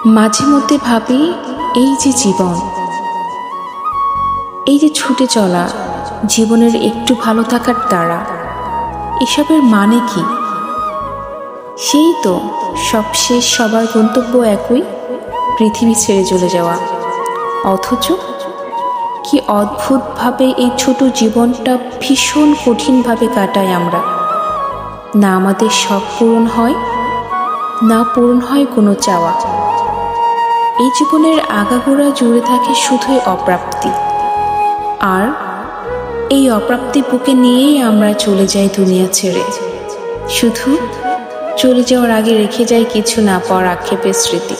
মাঝে মধ্যে ভাবি, এই যে জীবন, এই যে ছুটে চলা, জীবনের একটু ভালো থাকার দ্বারা এসবের মানে কি? সেই তো সবশেষ সবার গন্তব্য একই, পৃথিবী ছেড়ে চলে যাওয়া। অথচ কি অদ্ভুতভাবে এই ছোট জীবনটা ভীষণ কঠিনভাবে কাটাই আমরা। না আমাদের শখ পূরণ হয়, না পূরণ হয় কোনো চাওয়া। এই জীবনের আগাগোড়া জুড়ে থাকে শুধুই অপ্রাপ্তি, আর এই অপ্রাপ্তি বুকে নিয়েই আমরা চলে যাই দুনিয়া ছেড়ে। শুধু চলে যাওয়ার আগে রেখে যাই কিছু না পাওয়ার আক্ষেপের স্মৃতি।